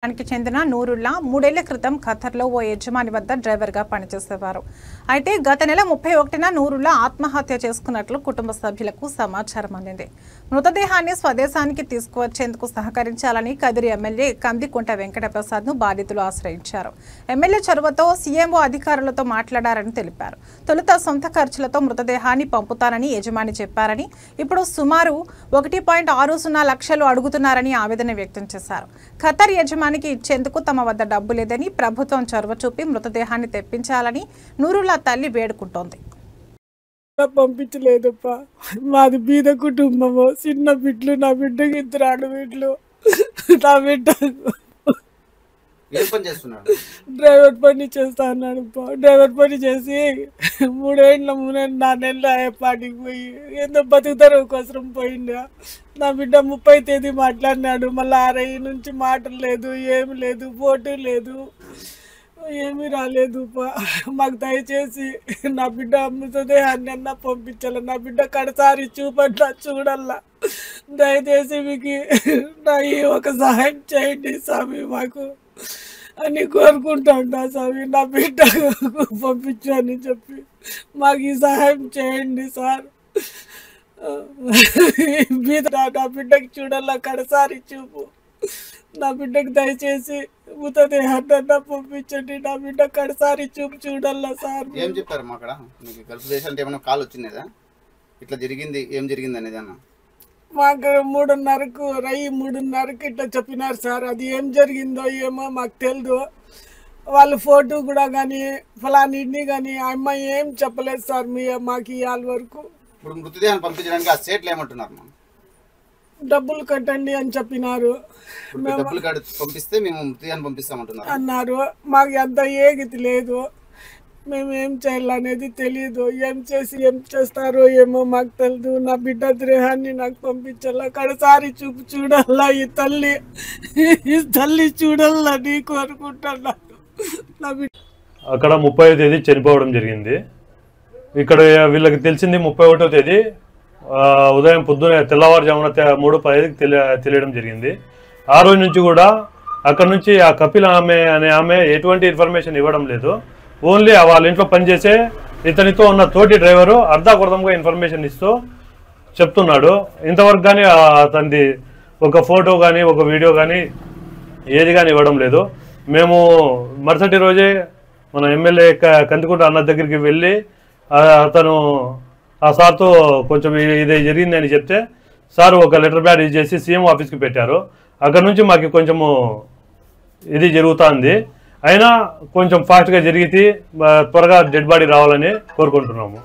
కి చెందిన నూరుల్లా 3 ఏళ్ల క్రితం ఖతర్లో ఓ యజమాని వద్ద డ్రైవర్గా పనిచేసేవారు. అయితే గత నెల 31న నూరుల్లా ఆత్మహత్య చేసుకున్నట్లు కుటుంబ సభ్యులకు సమాచారం అందింది. మృతదేహాన్ని స్వదేశానికి తీసుకువచ్చేందుకు సహకరించాలని కదిరి ఎమ్మెల్యే కందికుంట వెంకటప్రసాద్ను బాధితులు ఆశ్రయించారు. ఎమ్మెల్యే చొరవతో సీఎంఓ అధికారులతో మాట్లాడారని తెలిపారు. తొలుత సొంత ఖర్చులతో మృతదేహాన్ని పంపుతానని యజమాని చెప్పారని, ఇప్పుడు సుమారు 1.60 లక్షలు అడుగుతున్నారని ఆవేదన వ్యక్తం చేశారు. ఖతర్ యజమాని ఇచ్చేందుకు తమ వద్ద డబ్బు లేదని ప్రభుత్వం చొరవ చూపి మృతదేహాన్ని తెప్పించాలని నూరుల్లా తల్లి వేడుకుంటోంది. పంపించలేదప్పా, మాది బీద కుటుంబము, చిన్న బిడ్డలు, నా బిడ్డకి 2 ఆడబిడ్డలు. నా బిడ్డ డ్రైవర్ పని చేస్తా అన్నాడు. డ్రైవర్ పని చేసి 3 ఏళ్ళ 4 నెలలు అయ్యేపాటికి పోయి ఏందో బతుకుతారు కోసం పోయిండా. నా బిడ్డ 30వ తేదీ మాట్లాడినాడు. మళ్ళీ 6 నుంచి మాటలు లేదు, ఏమి లేదు, ఫోటో లేదు, ఏమీ రాలేదు. మాకు దయచేసి నా బిడ్డ మృతదేహాన్ని అన్నా పంపించాల. నా బిడ్డ కడసారి చూపట్లా చూడల్లా. దయచేసి మీకు నా ఒక సహాయం చేయండి స్వామి మాకు అని కోరుకుంటాను స్వామి. నా బిడ్డ పంపించు అని చెప్పి మాకు ఈ సహాయం చేయండి సార్. నా బిడ్డకి చూడల్లా కడసారి చూపు. నా బిడ్డకి దయచేసి మృతదేహాన్ని పంపించండి. నా బిడ్డ కడసారి చూపు చూడల్లా సార్. ఏం చెప్పారు అక్కడ? మీకు గల్ఫ్ దేశానికి ఏమైనా కాల్ వచ్చిందా? ఇట్లా జరిగింది, ఏం జరిగింది అనేది అన్న మాకు 3:30కు 3:30కి ఇట్లా చెప్పినారు సార్. అది ఏం జరిగిందో ఏమో మాకు తెలియదు. వాళ్ళు ఫోటో కూడా కానీ ఫలాని కానీ ఆ అమ్మాయి ఏం చెప్పలేదు సార్ మాకు ఇవాళ వరకు. ఇప్పుడు మృతదేహాన్ని పంపించడానికి ఆ స్టేట్లు ఏమంటున్నారు? డబ్బులు కట్టండి అని చెప్పినారు. డబ్బులు పంపిస్తే మేము మృతదేహాన్ని పంపిస్తామంటున్నారు అన్నారు. మాకు అంత ఏగితి లేదు, మేము ఏం చేయాలనేది తెలియదు. ఏం చేసి ఏం చేస్తారో ఏమో మాకు తెలియదు. నా బిడ్డ దేహాన్ని నాకు పంపించాలా, కడసారి చూపు చూడాలా. ఈ తల్లి చూడాలా నీ కోరుకుంటున్నా. నా బిడ్డ అక్కడ 30వ తేదీ చనిపోవడం జరిగింది. ఇక్కడ వీళ్ళకి తెలిసింది 31వ తేదీ ఉదయం పొద్దున తెల్లవారుజామున 3:15కి తెలియడం జరిగింది. ఆ రోజు నుంచి కూడా అక్కడ నుంచి ఆ కపిల్ ఆమె ఎటువంటి ఇన్ఫర్మేషన్ ఇవ్వడం లేదు. ఓన్లీ వాళ్ళ ఇంట్లో పనిచేసే ఇతనితో ఉన్న తోటి డ్రైవరు అర్ధాకృతంగా ఇన్ఫర్మేషన్ ఇస్తూ చెప్తున్నాడు. ఇంతవరకు కానీ అతనిది ఒక ఫోటో కానీ ఒక వీడియో కానీ ఏది కానీ ఇవ్వడం లేదు. మేము మరుసటి రోజే మన ఎమ్మెల్యే కందికుంట అన్న దగ్గరికి వెళ్ళి అతను ఆ సార్తో కొంచెం ఇది జరిగింది అని చెప్తే సార్ ఒక లెటర్ ప్యాడ్ ఇచ్చేసి సీఎం ఆఫీస్కి పెట్టారు. అక్కడ నుంచి మాకు కొంచెము ఇది జరుగుతుంది. అయినా కొంచెం ఫాస్ట్గా జరిగితే త్వరగా డెడ్ బాడీ రావాలని కోరుకుంటున్నాము.